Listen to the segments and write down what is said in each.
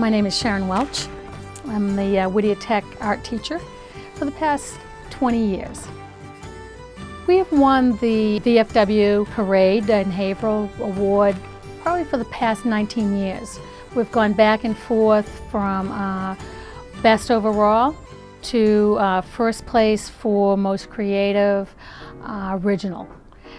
My name is Sharon Welch. I'm the Whittier Tech art teacher for the past 20 years. We have won the VFW Parade and Haverhill Award probably for the past 19 years. We've gone back and forth from best overall to first place for most creative original.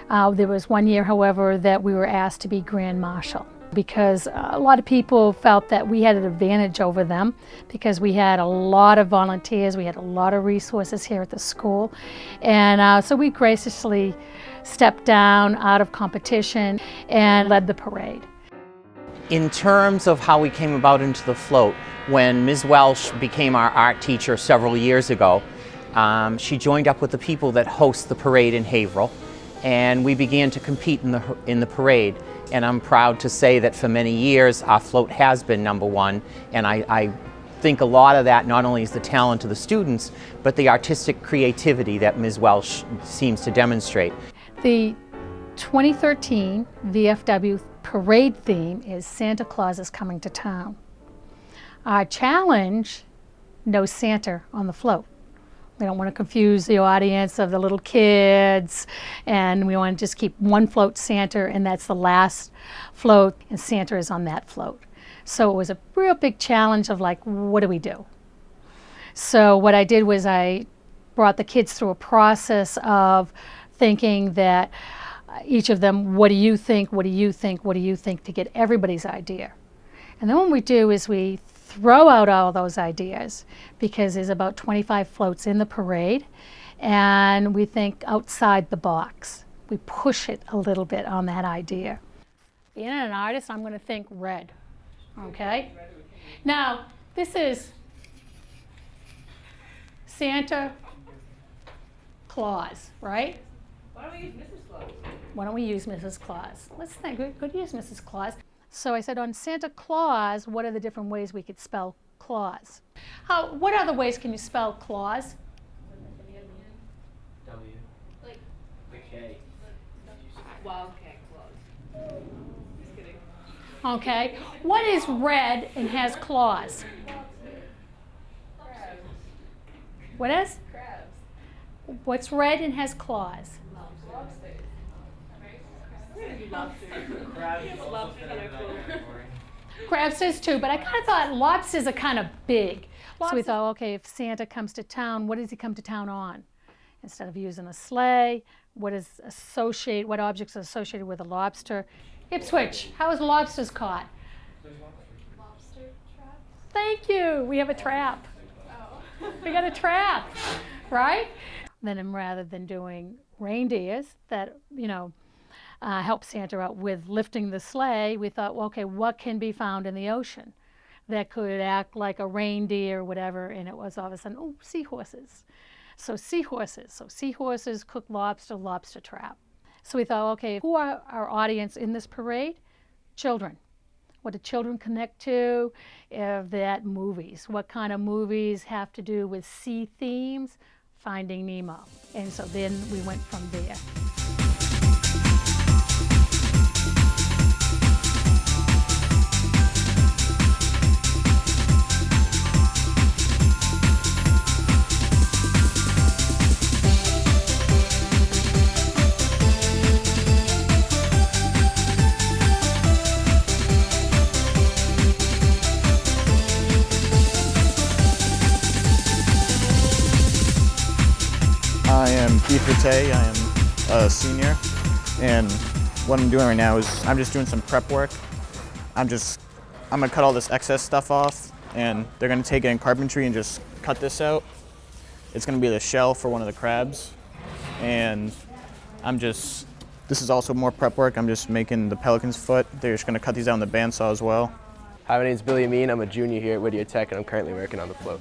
There was one year, however, that we were asked to be Grand Marshal because a lot of people felt that we had an advantage over them because we had a lot of volunteers, we had a lot of resources here at the school, and so we graciously stepped down out of competition and led the parade. In terms of how we came about into the float, when Ms. Welsh became our art teacher several years ago, she joined up with the people that host the parade in Haverhill, and we began to compete in the parade. And I'm proud to say that for many years our float has been #1, and I think a lot of that not only is the talent of the students, but the artistic creativity that Ms. Welsh seems to demonstrate. The 2013 VFW parade theme is Santa Claus is Coming to Town. Our challenge, no Santa on the float. We don't want to confuse the audience of the little kids, and we want to just keep one float Santa, and that's the last float, and Santa is on that float. So it was a real big challenge of like, what do we do? So what I did was I brought the kids through a process of thinking that each of them, what do you think, what do you think, what do you think, to get everybody's idea. And then what we do is we throw out all those ideas because there's about 25 floats in the parade, and we think outside the box. We push it a little bit on that idea. Being an artist, I'm going to think red, okay? Now, this is Santa Claus, right? Why don't we use Mrs. Claus? Why don't we use Mrs. Claus? Let's think, we could use Mrs. Claus. So I said, on Santa Claus, what are the different ways we could spell Claus? What other ways can you spell Claus? W. Like the K. Wildcat Claus. Just kidding. Okay. What is red and has claws? Crabs. What is? Crabs. What's red and has claws? Lobsters. Lobsters are cool. Crabs is too, but I kind of thought lobsters are kind of big. So we thought, okay, if Santa comes to town, what does he come to town on? Instead of using a sleigh, what objects are associated with a lobster? Ipswich, how is lobsters caught? Lobster traps? Thank you, we have a trap. Oh. We got a trap, right? Then rather than doing reindeers that, help Santa out with lifting the sleigh, we thought, well, okay, what can be found in the ocean that could act like a reindeer or whatever, and it was all of a sudden, oh, seahorses. So seahorses, cooked lobster, lobster trap. So we thought, okay, who are our audience in this parade? Children. What do children connect to? That movies. What kind of movies have to do with sea themes? Finding Nemo. And so then we went from there. I am Whittier. I am a senior, and what I'm doing right now is I'm just doing some prep work. I'm gonna cut all this excess stuff off, and they're gonna take it in carpentry and just cut this out. It's gonna be the shell for one of the crabs, and this is also more prep work. I'm just making the pelican's foot. They're just gonna cut these out on the bandsaw as well. Hi, my name is Billy Amin. I'm a junior here at Whittier Tech, and I'm currently working on the float.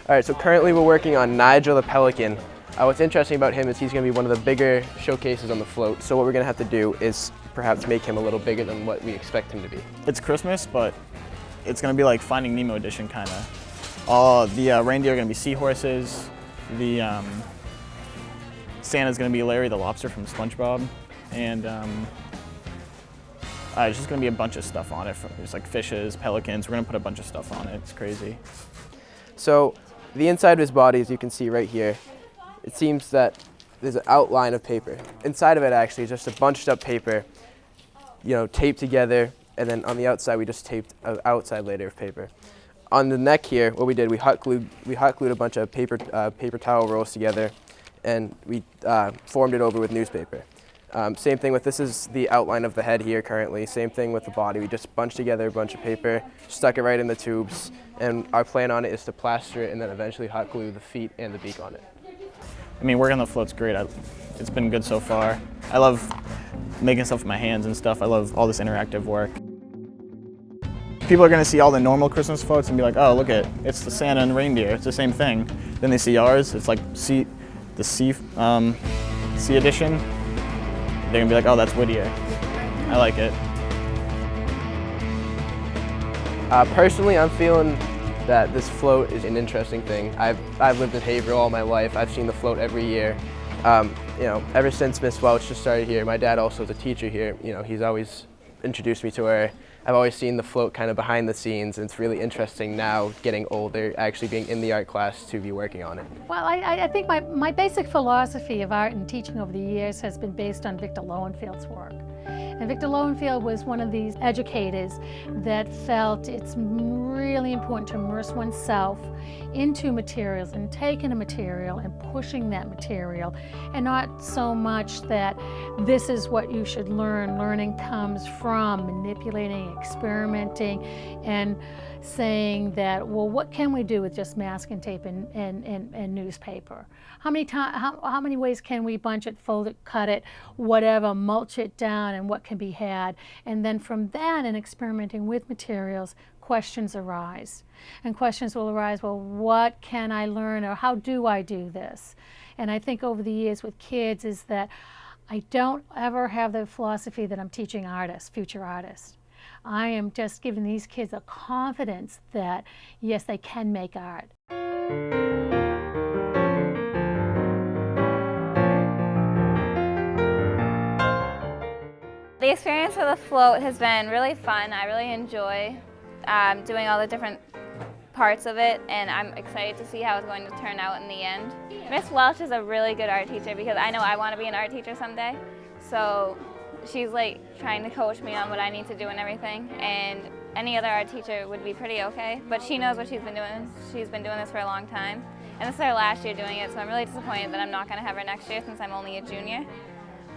All right, so currently we're working on Nigel the pelican. What's interesting about him is he's going to be one of the bigger showcases on the float, so what we're going to have to do is perhaps make him a little bigger than what we expect him to be. It's Christmas, but it's going to be like Finding Nemo edition, kind of. All the reindeer are going to be seahorses. The Santa's going to be Larry the lobster from SpongeBob, and It's just going to be a bunch of stuff on it. There's like fishes, pelicans. We're going to put a bunch of stuff on it. It's crazy. So the inside of his body, as you can see right here, it seems that there's an outline of paper. Inside of it actually is just a bunched up paper, taped together, and then on the outside we just taped an outside layer of paper. On the neck here, what we did, we hot glued a bunch of paper towel rolls together, and we formed it over with newspaper. Same thing with, this is the outline of the head here currently. Same thing with the body. We just bunched together a bunch of paper, stuck it right in the tubes, and our plan on it is to plaster it and then eventually hot glue the feet and the beak on it. I mean, working on the float's great. It's been good so far. I love making stuff with my hands and stuff. I love all this interactive work. People are going to see all the normal Christmas floats and be like, oh, look it's the Santa and reindeer. It's the same thing. Then they see ours. It's like the sea edition. They're going to be like, oh, that's Whittier. I like it. Personally, I'm feeling that this float is an interesting thing. I've lived in Haverhill all my life. I've seen the float every year. Ever since Miss Welch just started here, my dad also is a teacher here. He's always introduced me to her. I've always seen the float kind of behind the scenes, and it's really interesting now, getting older, actually being in the art class to be working on it. Well, I think my basic philosophy of art and teaching over the years has been based on Victor Lowenfield's work. And Victor Lowenfield was one of these educators that felt it's really important to immerse oneself into materials and taking a material and pushing that material, and not so much that this is what you should learn. Learning comes from manipulating, experimenting, and saying that, well, what can we do with just masking tape and newspaper? How many ways can we bunch it, fold it, cut it, whatever, mulch it down, and what can be had? And then from that, and experimenting with materials, questions arise. And questions will arise, well, what can I learn, or how do I do this? And I think over the years with kids is that I don't ever have the philosophy that I'm teaching artists, future artists. I am just giving these kids a confidence that, yes, they can make art. The experience with the float has been really fun. I really enjoy doing all the different parts of it, and I'm excited to see how it's going to turn out in the end. Miss Welch is a really good art teacher, because I know I want to be an art teacher someday. So she's like trying to coach me on what I need to do and everything, and any other art teacher would be pretty okay, but she knows what she's been doing. She's been doing this for a long time, and this is her last year doing it, so I'm really disappointed that I'm not going to have her next year since I'm only a junior.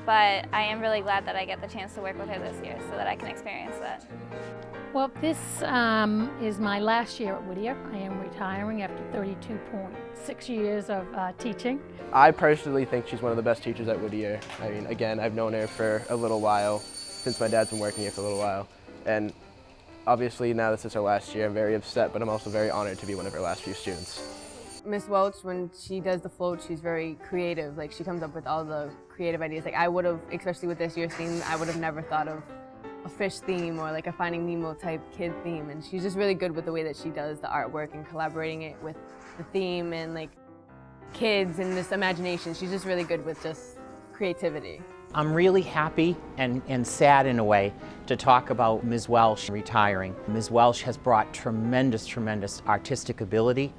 But I am really glad that I get the chance to work with her this year so that I can experience that. Well, this is my last year at Whittier. I am retiring after 32.6 years of teaching. I personally think she's one of the best teachers at Whittier. I mean, again, I've known her for a little while, since my dad's been working here for a little while. And obviously now this is her last year. I'm very upset, but I'm also very honored to be one of her last few students. Miss Welch, when she does the float, she's very creative. Like, she comes up with all the creative ideas. Like, I would have, especially with this year's theme, I would have never thought of a fish theme or like a Finding Nemo type kid theme. And she's just really good with the way that she does the artwork and collaborating it with the theme and like kids and this imagination. She's just really good with just creativity. I'm really happy and sad in a way to talk about Ms. Welch retiring. Ms. Welch has brought tremendous artistic ability.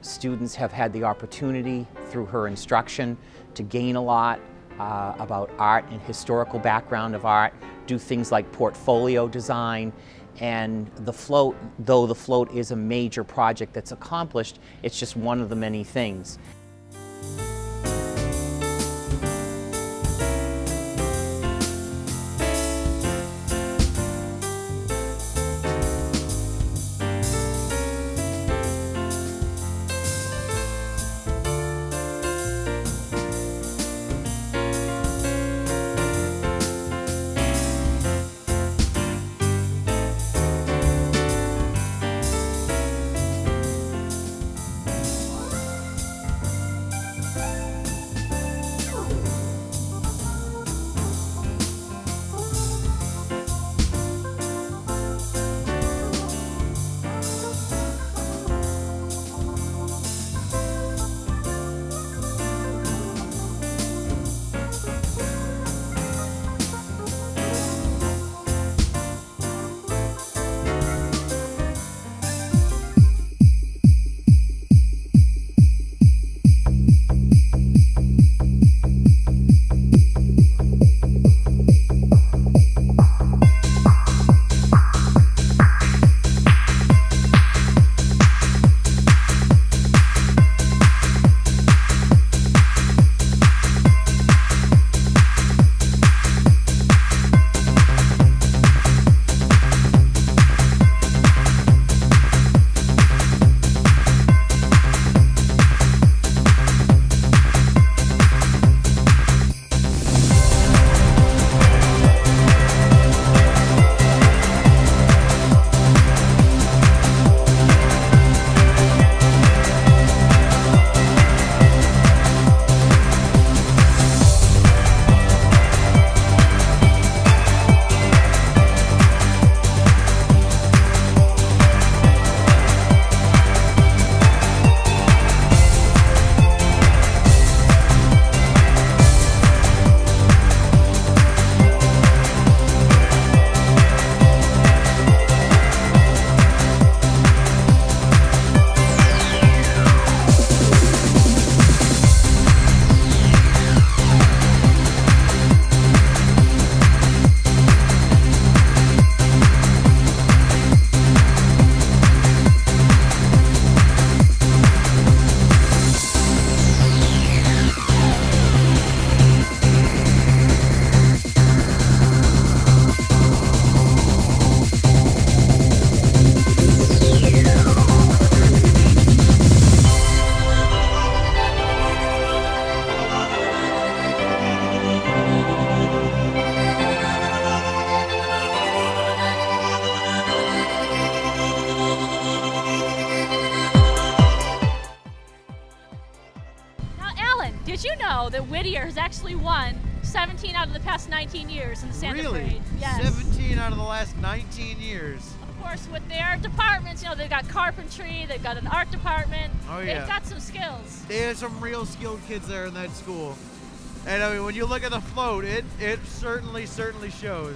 Students have had the opportunity through her instruction to gain a lot about art and historical background of art, do things like portfolio design, and the float, though the float is a major project that's accomplished, it's just one of the many things. that Whittier has actually won 17 out of the past 19 years in the Santa Really? Parade. Yes. 17 out of the last 19 years. Of course, with their departments, you know, they've got carpentry, they've got an art department. Oh, yeah. They've got some skills. They have some real skilled kids there in that school. And I mean, when you look at the float, it certainly shows.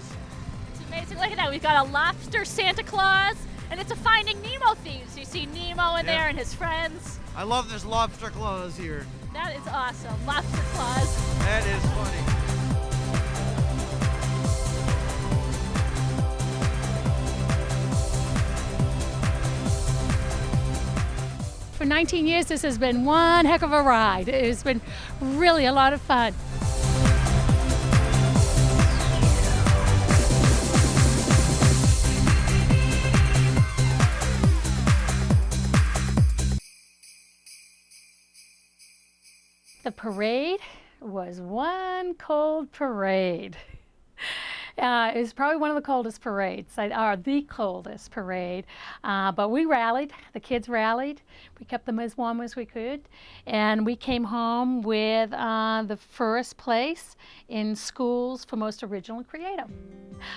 It's amazing. Look at that. We've got a lobster Santa Claus, and it's a Finding Nemo theme. So you see Nemo in there and his friends. I love this lobster claws here. That is awesome. Lobster Claus. That is funny. For 19 years, this has been one heck of a ride. It has been really a lot of fun. The parade was one cold parade. It was probably one of the coldest parades, or the coldest parade. But we rallied, the kids rallied. We kept them as warm as we could. And we came home with the first place in schools for most original and creative.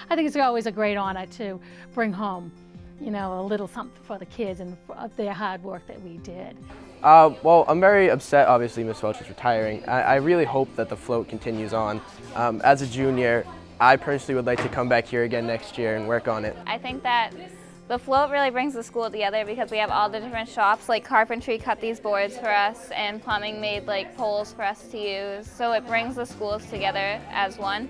I think it's always a great honor to bring home, you know, a little something for the kids and for their hard work that we did. Well, I'm very upset, obviously, Miss Welch is retiring. I really hope that the float continues on. As a junior, I personally would like to come back here again next year and work on it. I think that the float really brings the school together because we have all the different shops, like carpentry cut these boards for us and plumbing made like poles for us to use. So it brings the schools together as one,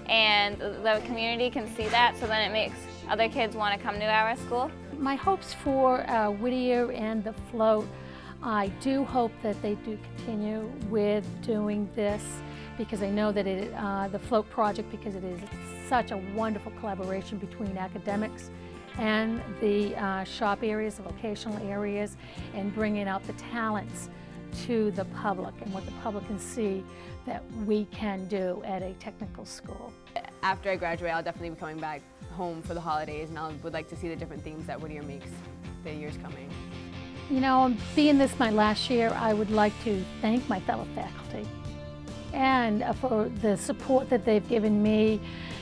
and the community can see that, so then it makes other kids want to come to our school. My hopes for Whittier and the float, I do hope that they do continue with doing this, because I know that the float project, because it is such a wonderful collaboration between academics and the shop areas, the vocational areas, and bringing out the talents to the public and what the public can see that we can do at a technical school. After I graduate, I'll definitely be coming back home for the holidays, and I would like to see the different themes that Whittier makes the years coming. You know, being this my last year, I would like to thank my fellow faculty and for the support that they've given me,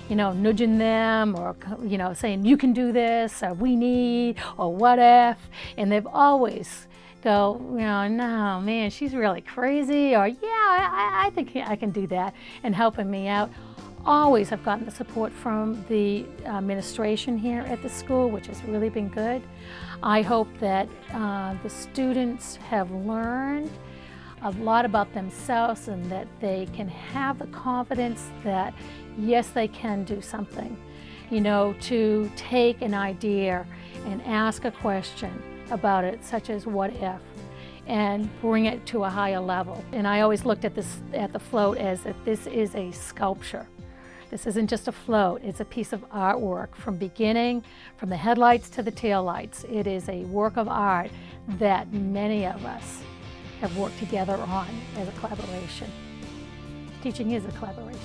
you know, nudging them or, you know, saying you can do this or we need or what if, and they've always go, you know, no, man, she's really crazy, or yeah, I think I can do that, and helping me out. Always have gotten the support from the administration here at the school, which has really been good. I hope that the students have learned a lot about themselves and that they can have the confidence that, yes, they can do something. You know, to take an idea and ask a question about it, such as what if, and bring it to a higher level. And I always looked at the float as that this is a sculpture. This isn't just a float, it's a piece of artwork from beginning, from the headlights to the taillights. It is a work of art that many of us have worked together on as a collaboration. Teaching is a collaboration.